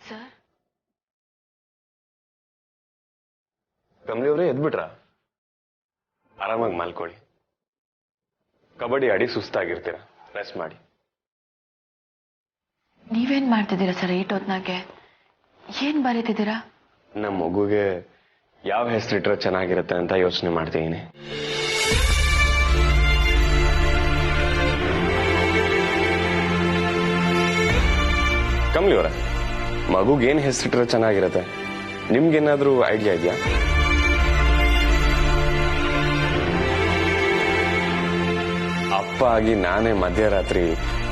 Sir Kamali ಅವರೇ ಎದ್ಬಿಟ್ರ? ಆರಾಮಾಗಿ ಮಲ್ಕೊಳ್ಳಿ. ಕಬಡ್ಡಿ ಆಡಿ ಸುಸ್ತಾಗಿರ್ತೀರ, ರೆಸ್ಟ್ ಮಾಡಿ. ನೀವೇನ್ ಮಾಡ್ತಿದ್ದೀರಾ ಸರ್ ಈಟೊತ್ನಾಗೆ? ಏನ್ ಬರೀತಿದ್ದೀರಾ? ನಮ್ಮ ಮಗುಗೆ ಯಾವ ಹೆಸರಿಟ್ರೆ ಚೆನ್ನಾಗಿರುತ್ತೆ ಅಂತ ಯೋಚನೆ ಮಾಡ್ತಿದ್ದೀನಿ. ಕಮಲಿ ಅವರ ಮಗುಗೆ ಏನ್ ಹೆಸರಿಟ್ರೆ ಚೆನ್ನಾಗಿರುತ್ತೆ? ನಿಮ್ಗೇನಾದ್ರೂ ಐಡಿಯಾ ಇದೆಯಾ? ಅಪ್ಪ ಆಗಿ ನಾನೇ ಮಧ್ಯರಾತ್ರಿ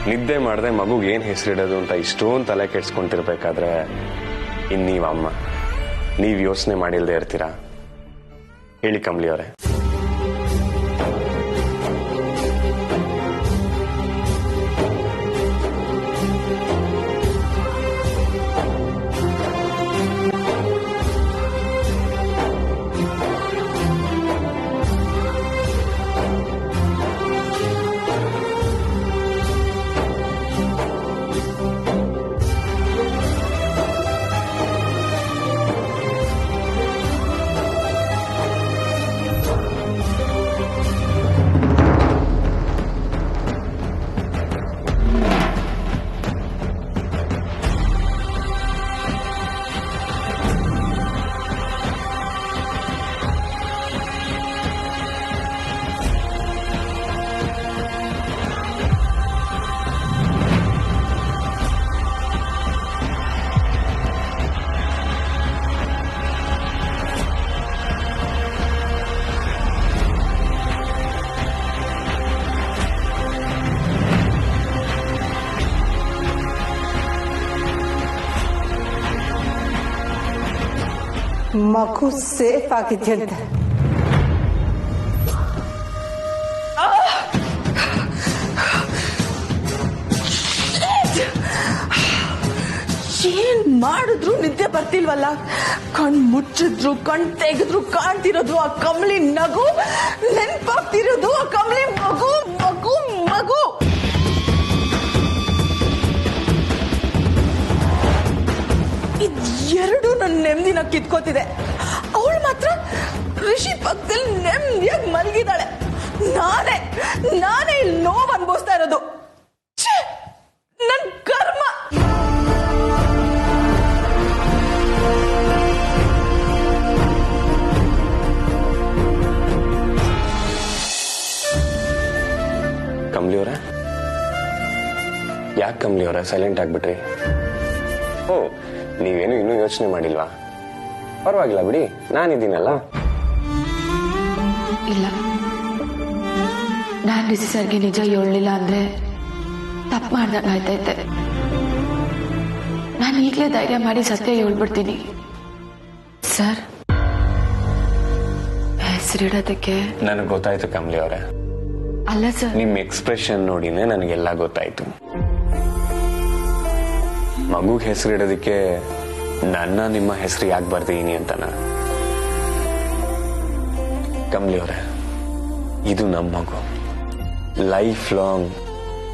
ನಿದ್ದೆ ಮಾಡದೆ ಮಗುಗೆ ಏನ್ ಹೆಸರಿಡೋದು ಅಂತ ಇಷ್ಟೊಂದು ತಲೆ ಕೆಡ್ಸ್ಕೊಂತಿರ್ಬೇಕಾದ್ರೆ ಇನ್ನೀವ್ ಅಮ್ಮ ನೀವ್ ಯೋಚನೆ ಮಾಡಿಲ್ದೇ ಇರ್ತೀರಾ? ಹೇಳಿ ಕಮಲಿ ಅವರೇ. ಮಗು ಸೇಫ್ ಆಗಿದೆಯಂತೆ. ಏನ್ ಮಾಡಿದ್ರು ನಿದ್ದೆ ಬರ್ತಿಲ್ವಲ್ಲ? ಕಣ್ ಮುಚ್ಚಿದ್ರು ಕಣ್ ತೆಗೆದ್ರು ಕಾಣ್ತಿರೋದು ಆ ಕಮಲಿ ನಗು, ನೆನ್ಪಾಗ್ತಿರೋದು ಆ ಕಮಲಿ ಮಗು ಮಗು ಮಗು. ಎರಡು ನನ್ನ ನೆಮ್ಮದಿನ ಕಿತ್ಕೋತಿದೆ. ಅವಳು ಮಾತ್ರ ಋಷಿ ಪಕ್ಕದಲ್ಲಿ ನೆಮ್ಮದಿಯಾಗಿ ಮಲಗಿದಾಳೆ. ನಾನೇ ಇಲ್ಲಿ ನೋವು ಅನ್ಭವಿಸ್ತಾ ಇರೋದು. ನನ್ ಕರ್ಮ. ಕಮಲಿ ಅವರ ಯಾಕೆ ಕಮಲಿ ಅವರ ಸೈಲೆಂಟ್ ಆಗ್ಬಿಟ್ರಿ? ಓ, ನೀವೇನು ಇನ್ನೂ ಯೋಚನೆ ಮಾಡಿಲ್ವಾ? ಪರವಾಗಿಲ್ಲ ಬಿಡಿ, ನಾನಿದ್ದೀನಲ್ಲ. ಇಲ್ಲ, ನಾನ್ ರಿಷಿ ಸರ್ಗೆ ನಿಜ ಹೇಳಲಿಲ್ಲ ಅಂದ್ರೆ ತಪ್ಪು ಮಾಡ್ದಂಗ ಆಯ್ತೈತೆ. ನಾನು ಈಗಲೇ ಧೈರ್ಯ ಮಾಡಿ ಸತ್ಯ ಹೇಳ್ಬಿಡ್ತೀನಿ. ಸರ್, ಹೆಸರಿಡೋದಕ್ಕೆ ನನಗೆ ಗೊತ್ತಾಯ್ತು ಕಮಲಿ ಅವರೇ. ಅಲ್ಲ ಸರ್, ನಿಮ್ ಎಕ್ಸ್ಪ್ರೆಷನ್ ನೋಡಿನೇ ನನಗೆಲ್ಲ ಗೊತ್ತಾಯ್ತು. ಮಗುಗೆ ಹೆಸರಿಡೋದಕ್ಕೆ ನನ್ನ ನಿಮ್ಮ ಹೆಸರು ಯಾಕೆ ಬರ್ತೀನಿ ಅಂತನ? ಕಮಲಿ ಅವರೇ, ಇದು ನಮ್ಮ ಮಗು. ಲೈಫ್ ಲಾಂಗ್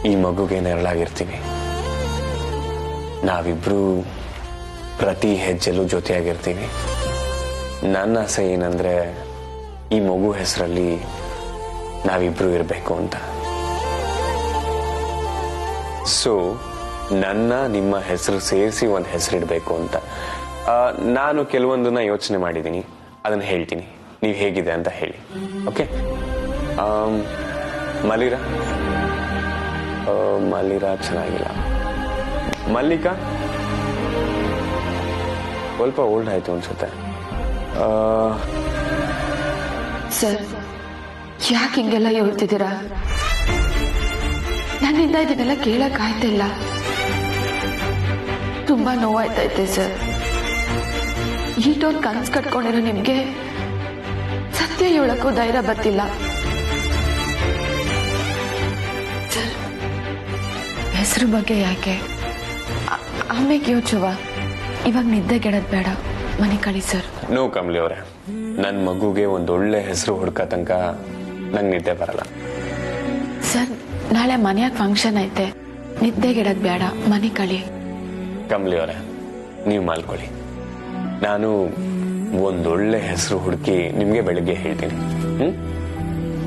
ಈ ಮಗುಗೆ ನೆರಳಾಗಿರ್ತೀವಿ. ನಾವಿಬ್ರು ಪ್ರತಿ ಹೆಜ್ಜೆಲ್ಲೂ ಜೊತೆಯಾಗಿರ್ತೀವಿ. ನನ್ನ ಆಸೆ ಏನಂದ್ರೆ ಈ ಮಗು ಹೆಸರಲ್ಲಿ ನಾವಿಬ್ರು ಇರಬೇಕು ಅಂತ. ಸೊ ನನ್ನ ನಿಮ್ಮ ಹೆಸರು ಸೇರಿಸಿ ಒಂದು ಹೆಸರಿಡಬೇಕು ಅಂತ ನಾನು ಕೆಲವೊಂದನ್ನ ಯೋಚನೆ ಮಾಡಿದ್ದೀನಿ. ಅದನ್ನ ಹೇಳ್ತೀನಿ, ನೀವು ಹೇಗಿದೆ ಅಂತ ಹೇಳಿ. ಓಕೆ? ಮಲಿರಾ ಮಲಿರಾ ಚೆನ್ನಾಗಿಲ್ಲ. ಮಲ್ಲಿಕಾ ಸ್ವಲ್ಪ ಓಲ್ಡ್ ಆಯ್ತು ಅನ್ಸುತ್ತೆ. ಸರ್, ಯಾಕೆ ಹಿಂಗೆಲ್ಲ ಹೇಳ್ತಿದ್ದೀರಾ? ನನ್ನಿಂದ ಇದನ್ನೆಲ್ಲ ಕೇಳಕ್ ಆಯ್ತಿಲ್ಲ. ತುಂಬಾ ನೋವಾಯ್ತೈತೆ ಸರ್. ಈಟೊಂದು ಕನ್ಸು ಕಟ್ಕೊಂಡಿರೋ ನಿಮ್ಗೆ ಸತ್ಯ ಹೇಳಕ್ಕೂ ಧೈರ್ಯ ಬರ್ತಿಲ್ಲ. ಸರ್, ಹೆಸರು ಬಗ್ಗೆ ಯಾಕೆ ಆಮೇಲೆ ಯೋಚುವ, ಇವಾಗ ನಿದ್ದೆಗೆಡದ್ ಬೇಡ, ಮನೆ ಕಳಿ ಸರ್. ನೋ ಕಮಲಿ ಅವರೇ, ನನ್ನ ಮಗುಗೆ ಒಂದೊಳ್ಳೆ ಹೆಸರು ಹುಡ್ಕ ತನಕ ನಂಗೆ ನಿದ್ದೆ ಬರಲ್ಲ. ಸರ್, ನಾಳೆ ಮನೆಯಾಗ ಫಂಕ್ಷನ್ ಐತೆ, ನಿದ್ದೆಗೆಡದ್ ಬೇಡ, ಮನೆ ಕಳಿ. ಕಮಲಿ ಅವರೇ, ನೀವು ಮಲ್ಕೊಳ್ಳಿ. ನಾನು ಒಂದೊಳ್ಳೆ ಹೆಸರು ಹುಡುಕಿ ನಿಮ್ಗೆ ಬೆಳಿಗ್ಗೆ ಹೇಳ್ತೀನಿ.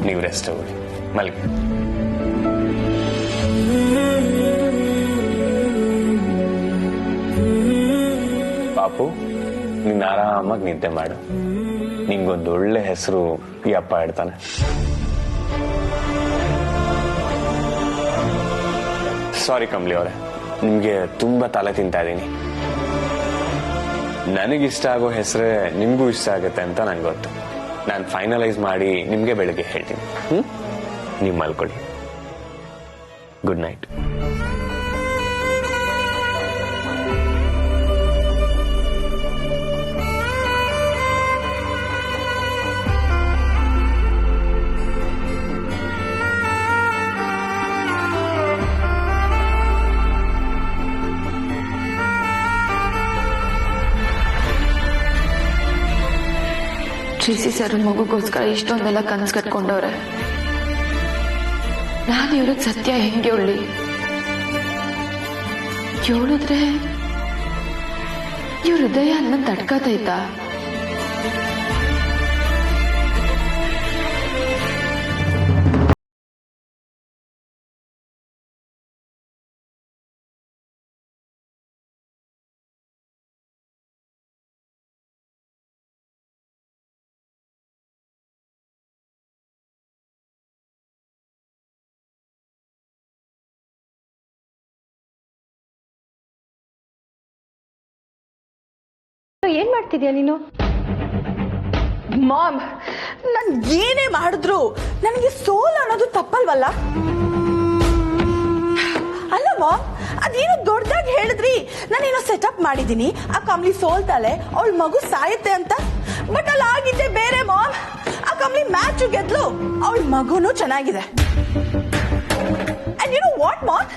ನೀವು ರೆಸ್ಟ್ ತಗೊಳ್ಳಿ, ಮಲ್ಗಿ. ಪಾಪು, ನೀನ್ ಆರಾಮಾಗಿ ನಿದ್ದೆ ಮಾಡು. ನಿಂಗೊಂದೊಳ್ಳೆ ಹೆಸರು ಈ ಅಪ್ಪ ಇಡ್ತಾನೆ. ಸಾರಿ ಕಮಲಿ ಅವರೇ, ನಿಮ್ಗೆ ತುಂಬಾ ತಲೆ ತಿಂತಾ ಇದ್ದೀನಿ. ನನಗಿಷ್ಟ ಆಗೋ ಹೆಸರೇ ನಿಮ್ಗೂ ಇಷ್ಟ ಆಗುತ್ತೆ ಅಂತ ನಂಗೆ ಗೊತ್ತು. ನಾನು ಫೈನಲೈಸ್ ಮಾಡಿ ನಿಮ್ಗೆ ಬೆಳಿಗ್ಗೆ ಹೇಳ್ತೀನಿ. ನೀವು ಮಲ್ಕೊಳ್ಳಿ. Good night. ಟ್ರೀಸಿ ಸರ್ ಮಗುಗೋಸ್ಕರ ಇಷ್ಟೊಂದೆಲ್ಲ ಕನಸು ಕಟ್ಕೊಂಡವ್ರೆ. ನಾನು ಇವ್ರಿಗೆ ಸತ್ಯ ಹೆಂಗೆ ಹೇಳಿ? ಹೇಳಿದ್ರೆ ಇವ್ರ ಹೃದಯ ನನ್ನ ತಡ್ಕತೈತಾ? ಏನ್ ಮಾಡ್ತಿದ್ಯಾ ನೀನು? ಮಾಮ್, ನನ್ ಏನೇ ಮಾಡಿದ್ರು ನನಗೆ ಸೋಲ್ ಅನ್ನೋದು ತಪ್ಪಲ್ವಲ್ಲ? ಅಲ್ಲ ಮಾಮ್, ಅದೇನೋ ದೊಡ್ಡದಾಗಿ ಹೇಳಿದ್ರಿ. ನಾನೇನೋ ಸೆಟಪ್ ಮಾಡಿದೀನಿ, ಆ ಕಮ್ಲಿ ಸೋಲ್ತಾಳೆ, ಅವಳ ಮಗು ಸಾಯುತ್ತೆ ಅಂತ. ಬಟ್ ಅಲ್ಲಿ ಆಗಿದ್ದೆ ಬೇರೆ ಮಾಮ್. ಆ ಕಮ್ಲಿ ಮ್ಯಾಚ್ ಗೆದ್ಲು, ಅವಳ ಮಗುನು ಚೆನ್ನಾಗಿದೆ. And you know what mom,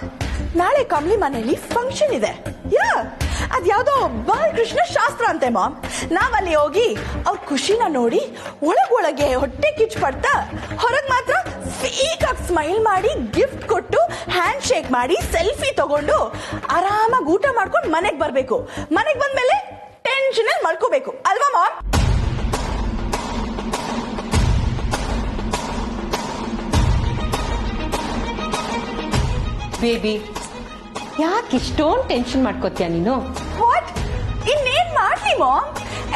ನಾಳೆ ಕಮ್ಲಿ ಮನೆಯಲ್ಲಿ ಫಂಕ್ಷನ್ ಇದೆ. ಅದ್ಯಾವುದೋ ಬಾಲಕೃಷ್ಣ ಶಾಸ್ತ್ರ ಅಂತೆ ಮಾಮ್. ನಾವಲ್ಲಿ ಹೋಗಿ ಅವ್ರ ಖುಷಿನ ನೋಡಿ ಒಳಗೊಳಗೆ ಹೊಟ್ಟೆ ಕಿಚ್ಚು ಪಡ್ತಾ, ಹೊರಗ್ ಮಾತ್ರ ಫೇಕ್ ಆಗಿ ಸ್ಮೈಲ್ ಮಾಡಿ, ಗಿಫ್ಟ್ ಕೊಟ್ಟು, ಹ್ಯಾಂಡ್ ಶೇಕ್ ಮಾಡಿ, ಸೆಲ್ಫಿ ತಗೊಂಡು ಆರಾಮಾಗಿ ಊಟ ಮಾಡ್ಕೊಂಡು ಮನೆಗ್ ಬರ್ಬೇಕು. ಮನೆಗ್ ಬಂದ್ಮೇಲೆ ಟೆನ್ಷನ್ ಅಲ್ಲಿ ಮಲ್ಕೋಬೇಕು ಅಲ್ವಾ ಮಾಮ್? ಬೇಬಿ, ಯಾಕೆ ಇಷ್ಟೊಂದು ಟೆನ್ಷನ್ ಮಾಡ್ಕೋತೀಯ ನೀನು? ವಾಟ್? ಇನ್ನೇನ್ ಮಾಡ್ಲಿ ಮಾಮ್?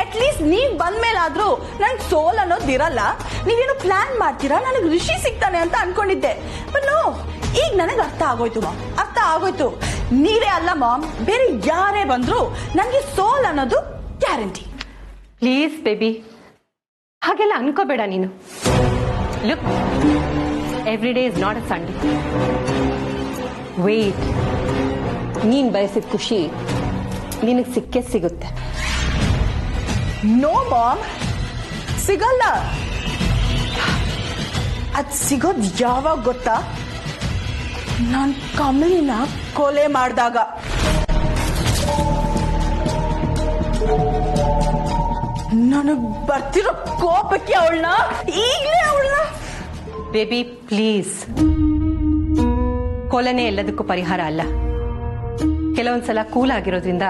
ಅಟ್ ಲೀಸ್ಟ್ ನೀವ್ ಬಂದ್ಮೇಲಾದ್ರೂ ನನ್ ಸೋಲ್ ಅನ್ನೋದಿರಲ್ಲ. ನೀವೇನು ಪ್ಲಾನ್ ಮಾಡ್ತೀರಾ, ನನಗ್ ಋಷಿ ಸಿಗ್ತಾನೆ ಅಂತ ಅನ್ಕೊಂಡಿದ್ದೆ. ಬಟ್ ನೋ, ಈಗ ನನಗ್ ಅರ್ಥ ಆಗೋಯ್ತು ಮಾಮ್, ಅರ್ಥ ಆಗೋಯ್ತು. ನೀವೇ ಅಲ್ಲ ಮಾಮ್, ಬೇರೆ ಯಾರೇ ಬಂದ್ರು ನನ್ಗೆ ಸೋಲ್ ಅನ್ನೋದು ಗ್ಯಾರಂಟಿ. ಪ್ಲೀಸ್ ಬೇಬಿ, ಹಾಗೆಲ್ಲ ಅನ್ಕೋಬೇಡ ನೀನು. Look, every day is not a Sunday. Wait, ನೀನ್ ಬಯಸಿದ ಖುಷಿ ನಿನಗೆ ಸಿಕ್ಕೇ ಸಿಗುತ್ತೆ. ನೋ ಮಾಮ್, ಸಿಗಲ್ಲ. ಅದ್ ಸಿಗೋದ್ ಯಾವಾಗ ಗೊತ್ತಾ? ನಾನ್ ಕಮಲಿನ ಕೊಲೆ ಮಾಡಿದಾಗ. ನನಗ್ ಬರ್ತಿರೋ ಕೋಪಕ್ಕೆ ಅವಳನ್ನ ಈಗಲೇ ಬೇಬಿ ಪ್ಲೀಸ್, ಕೊಲೆನೇ ಎಲ್ಲದಕ್ಕೂ ಪರಿಹಾರ ಅಲ್ಲ. ಕೆಲವೊಂದ್ಸಲ ಕೂಲ್ ಆಗಿರೋದ್ರಿಂದ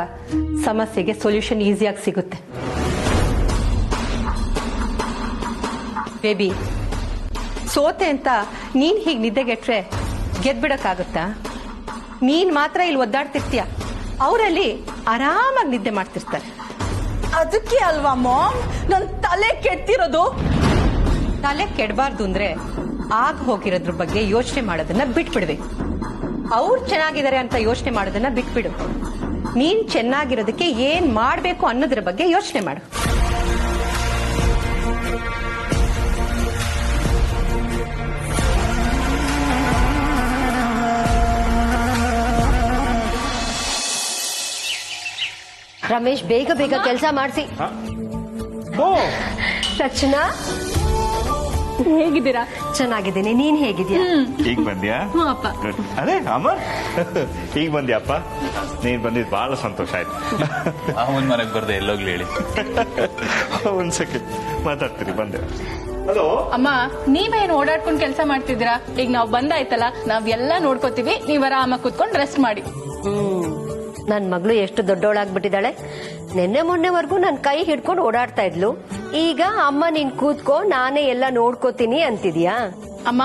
ಸಮಸ್ಯೆಗೆ ಸೊಲ್ಯೂಷನ್ ಈಸಿಯಾಗಿ ಸಿಗುತ್ತೆ. ಬೇಬಿ, ಸೋತೆ ಅಂತ ನೀನ್ ಹೀಗೆ ನಿದ್ದೆಗೆಟ್ರೆ ಗೆದ್ಬಿಡಕ್ಕಾಗುತ್ತಾ? ನೀನ್ ಮಾತ್ರ ಇಲ್ಲಿ ಒದ್ದಾಡ್ತಿರ್ತೀಯ, ಅವರಲ್ಲಿ ಆರಾಮಾಗಿ ನಿದ್ದೆ ಮಾಡ್ತಿರ್ತಾರೆ. ಅದಕ್ಕೆ ಅಲ್ವಾ ಮಾಮ್ ನನ್ ತಲೆ ಕೆಟ್ಟಿರೋದು? ತಲೆ ಕೆಡಬಾರ್ದು ಅಂದ್ರೆ ಆಗ ಹೋಗಿರೋದ್ರ ಬಗ್ಗೆ ಯೋಚನೆ ಮಾಡೋದನ್ನ ಬಿಟ್ಬಿಡ್ಬೇಕು. ಅವ್ರು ಚೆನ್ನಾಗಿದ್ದಾರೆ ಅಂತ ಯೋಚನೆ ಮಾಡೋದನ್ನ ಬಿಟ್ಬಿಡು. ನೀನ್ ಚೆನ್ನಾಗಿರೋದಕ್ಕೆ ಏನ್ ಮಾಡ್ಬೇಕು ಅನ್ನೋದ್ರ ಬಗ್ಗೆ ಯೋಚನೆ ಮಾಡು. ರಮೇಶ್, ಬೇಗ ಬೇಗ ಕೆಲಸ ಮಾಡಿಸಿ. ರಚನಾ, ಹೇಗಿದ್ದೀರಾ? ಚೆನ್ನಾಗಿದ್ದೀನಿ, ನೀನ್ ಹೇಗಿದ್ಯಾ? ಈಗ ಬಂದ್ಯಾ? ಅಪ್ಪ. ಅದೇ ಅಮರ್, ಈಗ ಬಂದ್ಯಪ್ಪ. ನೀನ್ ಬಂದಿದ್ ಬಹಳ ಸಂತೋಷ ಆಯ್ತು. ಅವನ್ ಮನೆಗ್ ಬರ್ದೆ ಎಲ್ಲೋಗ್ಲಿ ಹೇಳಿ. ಒಂದ್ ಸೆಕೆಂಡ್ ಮಾತಾಡ್ತೀರಿ, ಬಂದೆ. ಹಲೋ ಅಮ್ಮ, ನೀವೇನು ಓಡಾಡ್ಕೊಂಡು ಕೆಲಸ ಮಾಡ್ತಿದ್ದೀರಾ? ಈಗ ನಾವ್ ಬಂದಾಯ್ತಲ್ಲ, ನಾವ್ ಎಲ್ಲ ನೋಡ್ಕೋತೀವಿ. ನೀವ್ ಆರಾಮಾಗಿ ಕೂತ್ಕೊಂಡು ರೆಸ್ಟ್ ಮಾಡಿ. ನನ್ ಮಗಳು ಎಷ್ಟು ದೊಡ್ಡವಳಾಗ್ಬಿಟ್ಟಿದ್ದಾಳೆ. ನಿನ್ನೆ ಮೊನ್ನೆವರೆಗೂ ನನ್ ಕೈ ಹಿಡ್ಕೊಂಡು ಓಡಾಡ್ತಾ ಇದ್ಲು. ಈಗ ಅಮ್ಮ ನೀನ್ ಕೂತ್ಕೋ, ನಾನೇ ಎಲ್ಲ ನೋಡ್ಕೋತೀನಿ ಅಂತಿದ್ಯಾ? ಅಮ್ಮ,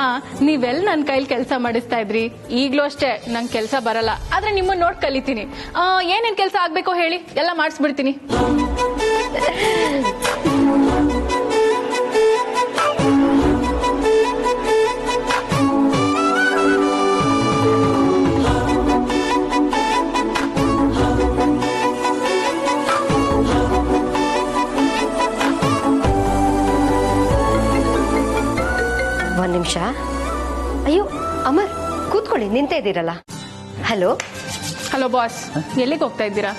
ನೀವೆಲ್ ನನ್ ಕೈಲಿ ಕೆಲಸ ಮಾಡಿಸ್ತಾ ಇದ್ರಿ. ಈಗ್ಲೂ ಅಷ್ಟೇ ನಂಗೆ ಕೆಲಸ ಬರಲ್ಲ, ಆದ್ರೆ ನಿಮ್ಮನ್ನ ನೋಡ್ ಕಲಿತೀನಿ. ಏನೇನ್ ಕೆಲಸ ಆಗ್ಬೇಕೋ ಹೇಳಿ, ಎಲ್ಲ ಮಾಡಿಸ್ಬಿಡ್ತೀನಿ. ಒಂದ್ ನಿಮಿಷ. ಅಯ್ಯೋ ಅಮರ್, ಕೂತ್ಕೊಳ್ಳಿ, ನಿಂತೇ ಇದ್ದೀರಲ್ಲ. ಹಲೋ ಹಲೋ ಬಾಸ್, ಎಲ್ಲಿಗೆ ಹೋಗ್ತಾ ಇದ್ದೀರಾ?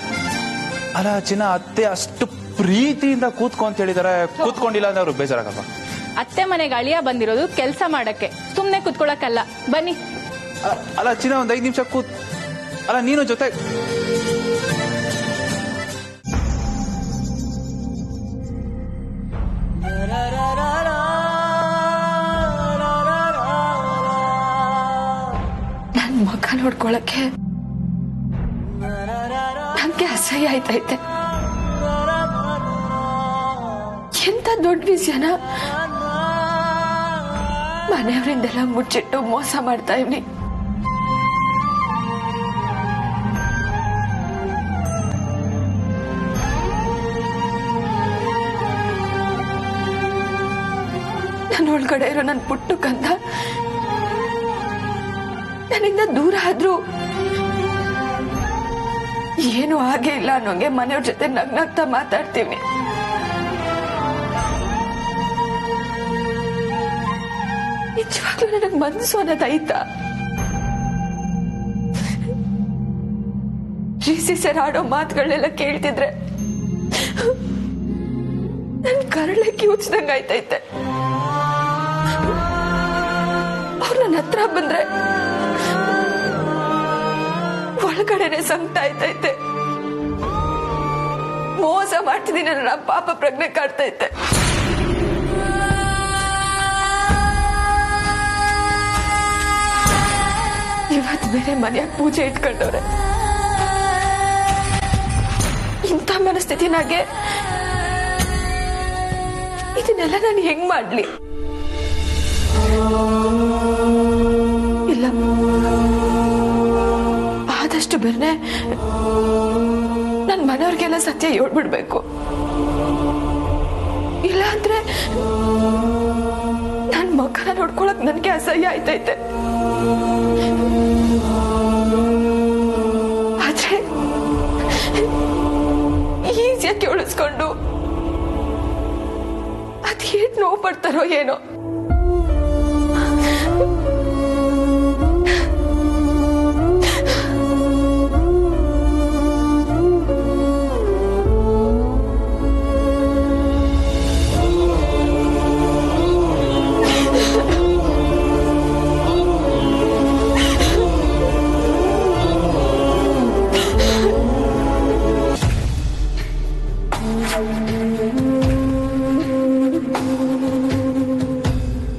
ಅಲ್ಲ ಚಿನ್ನ, ಅತ್ತೆ ಅಷ್ಟು ಪ್ರೀತಿಯಿಂದ ಕೂತ್ಕೊ ಅಂತ ಹೇಳಿದಾರೆ. ಕೂತ್ಕೊಂಡಿಲ್ಲ ಅಂದ್ರೆ ಅವ್ರು ಬೇಜಾರಾಗಲ್ವಾ? ಅತ್ತೆ ಮನೆಗೆ ಅಳಿಯ ಬಂದಿರೋದು ಕೆಲಸ ಮಾಡಕ್ಕೆ, ಸುಮ್ನೆ ಕೂತ್ಕೊಳಕ್ಕಲ್ಲ. ಬನ್ನಿ. ಅಲ್ಲ ಚಿನ್ನ, ಒಂದ್ 5 ನಿಮಿಷ ಅಲ್ಲ ನೀನು ಜೊತೆ. ನನ್ ಮುಖ ನೋಡ್ಕೊಳಕ್ಕೆ ನನ್ಗೆ ಅಸಹ್ಯ ಆಯ್ತೈತೆ. ಎಂತ ದೊಡ್ಡ ವಿಷಯನ ಮನೆಯವರಿಂದೆಲ್ಲ ಮುಚ್ಚಿಟ್ಟು ಮೋಸ ಮಾಡ್ತಾ ಇವ್ನಿ. ನನ್ನ ಒಳಗಡೆ ಇರೋ ನನ್ನ ಪುಟ್ಟು ಕಂದ ನನ್ನಿಂದ ದೂರ ಆದ್ರು ಏನು ಹಾಗೆ ಇಲ್ಲ ಅನ್ನೋಂಗೆ ಮನೆಯವ್ರ ಜೊತೆ ನಗ್ನಗ್ತಾ ಮಾತಾಡ್ತೀವಿ. ನಿಜವಾಗ್ಲೂ ನನಗ್ ಮನ್ಸು ಅನ್ನೋದಾಯ್ತಾ? ರಿಸಿ ಸರ್ ಆಡೋ ಮಾತುಗಳನ್ನೆಲ್ಲ ಕೇಳ್ತಿದ್ರೆ ನನ್ ಕರಳೆ ಕಿವುಚ್ದಂಗ ಆಯ್ತೈತೆ. ಅವ್ರು ನನ್ನ ಹತ್ರ ಬಂದ್ರೆ ಒಳಗಡೆನೆ ಸಂಕಟ ಆಯ್ತೈತೆ. ಮೋಸ ಮಾಡ್ತಿದ್ದೀನಿ ನನ್ನ ಪಾಪ ಪ್ರಜ್ಞೆ ಕಾಡ್ತೈತೆ. ಇವತ್ತು ಬೇರೆ ಮನೆಯಾಗ ಪೂಜೆ ಇಟ್ಕೊಂಡವ್ರೆ. ಇಂಥ ಮನಸ್ಥಿತಿನಾಗೆ ಇದನ್ನೆಲ್ಲ ನಾನು ಹೆಂಗ್ ಮಾಡ್ಲಿ? ಇಲ್ಲ, ಆದಷ್ಟು ಬೇರೆ ನನ್ ಮನೆಯವ್ರಿಗೆಲ್ಲ ಸತ್ಯ ಹೇಳ್ಬಿಡ್ಬೇಕು. ಇಲ್ಲ ಅಂದ್ರೆ ನನ್ ಮಕ್ಕಳ ನೋಡ್ಕೊಳಕ್ ನನ್ಗೆ ಅಸಹ್ಯ ಆಯ್ತೈತೆ. ಆದ್ರೆ ಈಸಿಯಾಗಿ ಉಳಿಸ್ಕೊಂಡು ಅದೇಟ್ ನೋವು ಪಡ್ತಾರೋ ಏನೋ.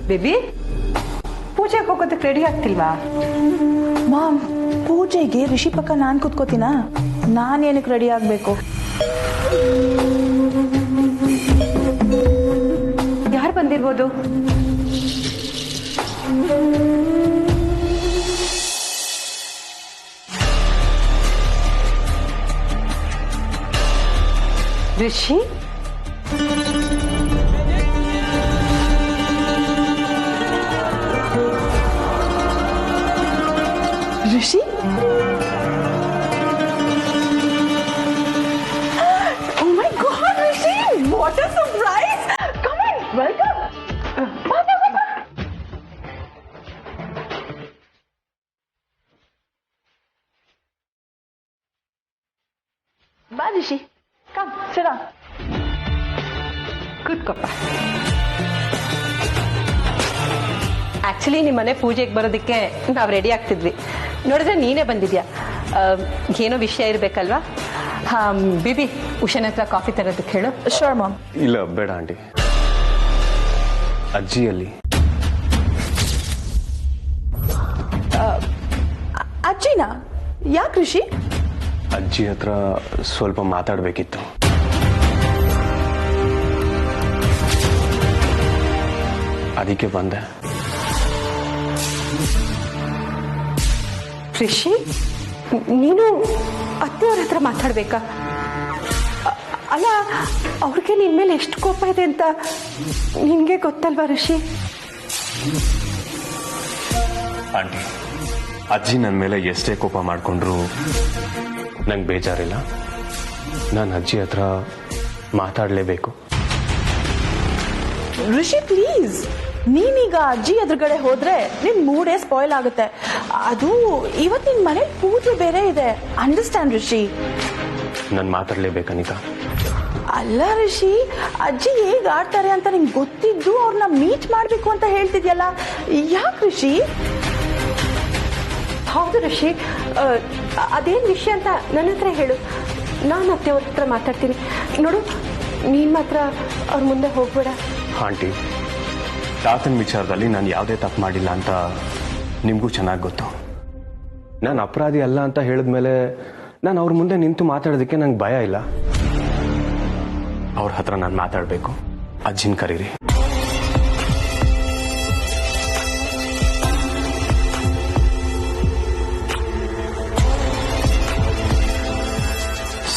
ಬೇಬಿ, ಪೂಜೆಗೆ ಹೋಗೋದಕ್ಕೆ ರೆಡಿ ಆಗ್ತಿಲ್ವಾ? ಮಾಮ್, ಪೂಜೆಗೆ ರಿಷಿ ಪಕ್ಕ ನಾನ್ ಕೂತ್ಕೋತೀನಾ? ನಾನೇನಕ್ಕೆ ರೆಡಿ ಆಗ್ಬೇಕು? ಯಾರು ಬಂದಿರ್ಬೋದು? Rishi? Rishi? Oh my God, Rishi! What a surprise! Come in, welcome. Bye, Rishi. Come, sit down. ಕೂತ್ಕೊಪ್ಪ. ಆಕ್ಚುಲಿ ನಿಮ್ಮ ಮನೆ ಪೂಜೆಗೆ ಬರೋದಕ್ಕೆ ನಾವು ರೆಡಿ ಆಗ್ತಿದ್ವಿ. ನೋಡಿದ್ರೆ ನೀನೇ ಬಂದಿದ್ಯಾ. ಏನೋ ವಿಷಯ ಇರ್ಬೇಕಲ್ವಾ? ಬಿಬಿ, ಉಷನ್ ಹತ್ರ ಕಾಫಿ ತರೋದಕ್ಕೆ ಹೇಳು. Sure, Mom. ಇಲ್ಲ ಬೇಡ ಆಂಟಿ. ಅಜ್ಜಿಯಲ್ಲಿ ಅಜ್ಜಿನಾ? ಯಾಕೆ ರಿಷಿ? ಅಜ್ಜಿ ಹತ್ರ ಸ್ವಲ್ಪ ಮಾತಾಡಬೇಕಿತ್ತು. ಅದಕ್ಕೆ ಬಂದೆ. ರಿಷಿ, ನೀನು ಅತ್ತೆಯವ್ರ ಹತ್ರ ಮಾತಾಡ್ಬೇಕಾ? ಅಲ್ಲ, ಅವ್ರಿಗೆ ನಿನ್ ಮೇಲೆ ಎಷ್ಟು ಕೋಪ ಇದೆ ಅಂತ ನಿನ್ಗೆ ಗೊತ್ತಲ್ವಾ ರಿಷಿ? ಆಂಟಿ, ಅಜ್ಜಿ ನನ್ನ ಮೇಲೆ ಎಷ್ಟೇ ಕೋಪ ಮಾಡಿಕೊಂಡ್ರು ನಂಗೆ ಬೇಜಾರಿಲ್ಲ. ನಾನು ಅಜ್ಜಿ ಹತ್ರ ಮಾತಾಡಲೇಬೇಕು. ಋಷಿ ಪ್ಲೀಸ್, ನೀನೀಗ ಅಜ್ಜಿ ಎದುರುಗಡೆ ಹೋದ್ರೆ ನಿನ್ ಮೂಡೇ ಸ್ಪಾಯ್ಲ್ ಆಗುತ್ತೆ. ಅದು ಇವತ್ತು ನಿನ್ ಮನೆ ಪೂಜೆ ಬೇರೆ ಇದೆ. ಅಂಡರ್ಸ್ಟ್ಯಾಂಡ್ ಋಷಿ? ನಾನು ಮಾತಾಡಲೇಬೇಕು ಅನಿತಾ. ಅಲ್ಲ ಋಷಿ, ಅಜ್ಜಿ ಹೇಗ್ ಆಡ್ತಾರೆ ಅಂತ ನಿಂಗೆ ಗೊತ್ತಿದ್ದು ಅವ್ರನ್ನ ಮೀಟ್ ಮಾಡ್ಬೇಕು ಅಂತ ಹೇಳ್ತಿದ್ಯಲ್ಲ, ಯಾಕೆ ಋಷಿ? ಹೌದು ಋಷಿ, ಅದೇನ್ ವಿಷಯ ಅಂತ ನನ್ನ ಹತ್ರ ಹೇಳು, ನಾನು ಅತ್ತೆಯವ್ರ ಹತ್ರ ಮಾತಾಡ್ತೀನಿ. ನೋಡು, ನೀನ್ ಮಾತ್ರ ಅವ್ರ ಮುಂದೆ ಹೋಗ್ಬೇಡ. ಆಂಟಿ, ತಾತನ ವಿಚಾರದಲ್ಲಿ ನಾನು ಯಾವುದೇ ತಪ್ಪು ಮಾಡಿಲ್ಲ ಅಂತ ನಿಮಗೂ ಚೆನ್ನಾಗಿ ಗೊತ್ತು. ನಾನು ಅಪರಾಧಿ ಅಲ್ಲ ಅಂತ ಹೇಳಿದ್ಮೇಲೆ ನಾನು ಅವ್ರ ಮುಂದೆ ನಿಂತು ಮಾತಾಡೋದಕ್ಕೆ ನಂಗೆ ಭಯ ಇಲ್ಲ. ಅವ್ರ ಹತ್ರ ನಾನು ಮಾತಾಡಬೇಕು. ಅಜ್ಜಿನ ಕರೀರಿ.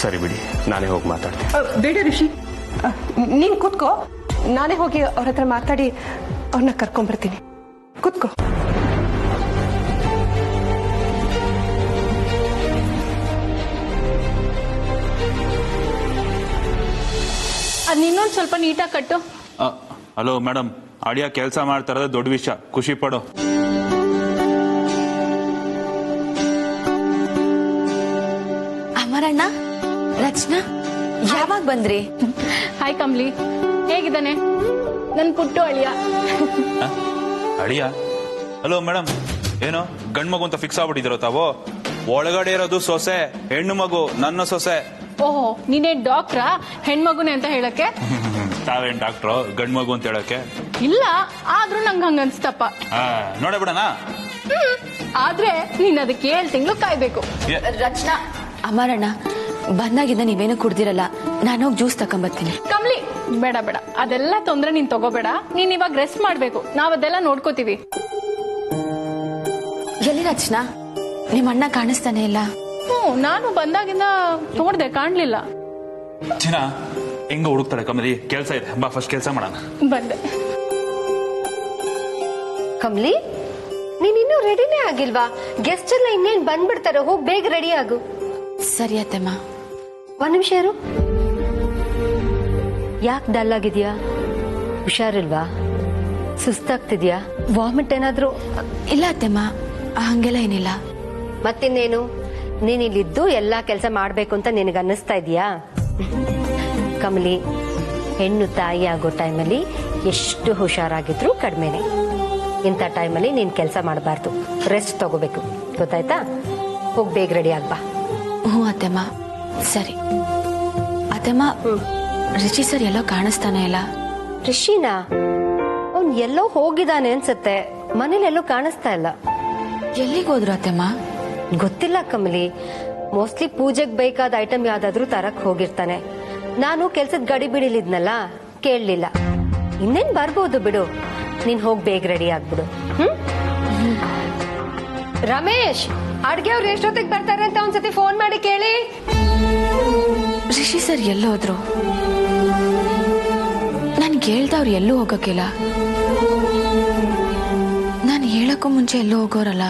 ಸರಿ ಬಿಡಿ, ನಾನೇ ಹೋಗಿ ಮಾತಾಡ್ತೀನಿ. ಬೇಡ ಋಷಿ, ನೀನ್ ಕೂತ್ಕೋ, ನಾನೇ ಹೋಗಿ ಅವ್ರ ಹತ್ರ ಮಾತಾಡಿ ಅವ್ರನ್ನ ಕರ್ಕೊಂಡ್ಬರ್ತೀನಿ. ಕೂತ್ಕೋ. ಅದ್ ಇನ್ನೊಂದು ಸ್ವಲ್ಪ ನೀಟಾಗಿ ಕಟ್ಟು. ಹಲೋ ಮೇಡಮ್, ಅಳಿಯ ಕೆಲಸ ಮಾಡ್ತಾ ಇರೋದು ದೊಡ್ಡ ವಿಷಯ, ಖುಷಿ ಪಡು. ಅಮರಣ್ಣ, ರಚನಾ, ಯಾವಾಗ ಬಂದ್ರಿ? ಹಾಯ್ ಕಮ್ಲಿ, ಹೇಗಿದ್ದಾನೆ ನನ್ ಪುಟ್ಟು ಅಳಿಯ? ಅಳಿಯ? ಹಲೋ ಮೇಡಮ್, ಏನು ಗಂಡ್ ಮಗು ಅಂತ ಫಿಕ್ಸ್ ಆಗ್ಬಿಟ್ಟಿದಿರೋ ತಾವು? ಒಳಗಡೆ ಇರೋದು ಸೊಸೆ, ಹೆಣ್ಣು ಮಗು, ನನ್ನ ಸೊಸೆ. ಓಹೋ, ನೀನೇ ಡಾಕ್ಟ್ರಾ ಹೆಣ್ಮಗುನೆ ಅಂತ ಹೇಳಕ್ಕೆ? ತಾವೇನ್ ಡಾಕ್ಟ್ರು ಗಂಡ್ ಮಗು ಅಂತ ಹೇಳಕ್ಕೆ? ಇಲ್ಲ, ಆದ್ರೂ ನಂಗೆ ಹಂಗ ಅನ್ಸ್ತಪ್ಪ. ನೋಡೇ ಬಿಡಣ. ಆದ್ರೆ ನೀನ್ ಅದಕ್ಕೆ 7 ತಿಂಗಳು ಕಾಯ್ಬೇಕು. ರಚನಾ, ಅಮರಣ್ಣ ಬಂದಾಗಿಂದ ನೀವೇನು ಕುಡ್ದಿರಲ್ಲ, ನಾನು ಹೋಗಿ ಜ್ಯೂಸ್ ತಕೊಂಬರ್ತೀನಿ. ಕಮ್ಲಿ, ಬೇಡ ಬೇಡ, ಅದೆಲ್ಲ ತೊಂದ್ರೆ ನೀನ್ ತಗೋಬೇಡ. ನೀನ್ ಇವಾಗ ರೆಸ್ಟ್ ಮಾಡ್ಬೇಕು, ನಾವ್ ಅದೆಲ್ಲ ನೋಡ್ಕೋತೀವಿ. ಎಲ್ಲಿ ರಚನಾ? ನಿಮ್ಮ ಅಣ್ಣ ಕಾಣಿಸ್ತಾನೆ ಇಲ್ಲ. ನಾನು ಬಂದಾಗಿಂದ ನೋಡ್ದೆ, ಕಾಣ್ಲಿಲ್ಲ. ಚಿನ್ನ ಹೆಂಗ ಹುಡುಕ್ತಾಳೆ ಕಮಲಿ? ಕೆಲ್ಸ ಇದೆ, ಬಾ ಫಸ್ಟ್ ಕೆಲಸ ಮಾಡೋಣ. ಬಂದೆ. ಕಮ್ಲಿ, ನೀನ್ ಇನ್ನೂ ರೆಡಿನೇ ಆಗಿಲ್ವಾ? ಗೆಸ್ಟ್ ಎಲ್ಲ ಇನ್ನೇನ್ ಬಂದ್ಬಿಡ್ತಾರೆ, ಹೋಗ್ ಬೇಗ ರೆಡಿ ಆಗು. ಸರಿ ಅತ್ತೆಮ್ಮ. ಒಂದ್ ನಿಮಿಷ ಇರು. ಯಾಕೆ ಡಲ್ ಆಗಿದ್ಯಾ? ಹುಷಾರಿಲ್ವಾ? ಸುಸ್ತಾಗ್ತಿದ್ಯಾ? ವಾಮಿಟ್ ಏನಾದ್ರು? ಇಲ್ಲ ಅತ್ತೆಮ್ಮ, ಹಂಗೆಲ್ಲ ಏನಿಲ್ಲ. ಮತ್ತಿನ್ನೇನು, ನೀನ್ ಇಲ್ಲಿದ್ದು ಎಲ್ಲಾ ಕೆಲಸ ಮಾಡ್ಬೇಕು ಅಂತ ನಿನಗೆ ಅನ್ನಿಸ್ತಾ ಇದೀಯಾ? ಕಮಲಿ, ಹೆಣ್ಣು ತಾಯಿ ಆಗೋ ಟೈಮಲ್ಲಿ ಎಷ್ಟು ಹುಷಾರಾಗಿದ್ರು ಕಡಿಮೆನೆ. ಇಂಥ ಟೈಮಲ್ಲಿ ನೀನ್ ಕೆಲಸ ಮಾಡಬಾರ್ದು, ರೆಸ್ಟ್ ತಗೋಬೇಕು, ಗೊತ್ತಾಯ್ತಾ? ಹೋಗ್ ಬೇಗ ರೆಡಿ ಆಗ್ಬಾ. ಹ್ಞೂ ಅತ್ತೆಮ್ಮ. ಸರಿ ಅತ್ತೆಮ್ಮ, ರಿಷಿ ಸರ್ ಎಲ್ಲೋ ಕಾಣಿಸ್ತಾನೆ ಇಲ್ಲ. ರಿಷಿನಾ? ಅವ್ನ್ ಎಲ್ಲೋ ಹೋಗಿದ್ದಾನೆ ಅನ್ಸತ್ತೆ, ಮನೇಲಿ ಎಲ್ಲೋ ಕಾಣಿಸ್ತಾ ಇಲ್ಲ. ಎಲ್ಲಿಗೋದ್ರು ಅತ್ತೆಮ್ಮ? ಗೊತ್ತಿಲ್ಲ ಕಮಲಿ, ಮೋಸ್ಟ್ಲಿ ಪೂಜೆಗೆ ಬೇಕಾದ ಐಟಮ್ ಯಾವ್ದಾದ್ರು ತರಕ್ ಹೋಗಿರ್ತಾನೆ. ನಾನು ಕೆಲ್ಸದ ಗಡಿ ಬಿಡಿಲಿದ್ನಲ್ಲ, ಕೇಳಲಿಲ್ಲ. ಇನ್ನೇನ್ ಬರ್ಬೋದು ಬಿಡು, ನೀನ್ ಹೋಗ್ ಬೇಗ ರೆಡಿ ಆಗ್ಬಿಡು. ರಮೇಶ್, ಅಡ್ಗೆ ಅವ್ರು ಎಷ್ಟೊತ್ತಿಗೆ ಬರ್ತಾರೆ ಅಂತ ಒಂದ್ಸತಿ ಫೋನ್ ಮಾಡಿ ಕೇಳಿ. ರಿಷಿ ಸರ್ ಎಲ್ಲೋದ್ರು? ನನ್ಗೆ ಹೇಳ್ದವ್ರು ಎಲ್ಲೂ ಹೋಗಕ್ಕಿಲ್ಲ. ನಾನು ಹೇಳಕ್ಕೂ ಮುಂಚೆ ಎಲ್ಲೂ ಹೋಗೋರಲ್ಲ.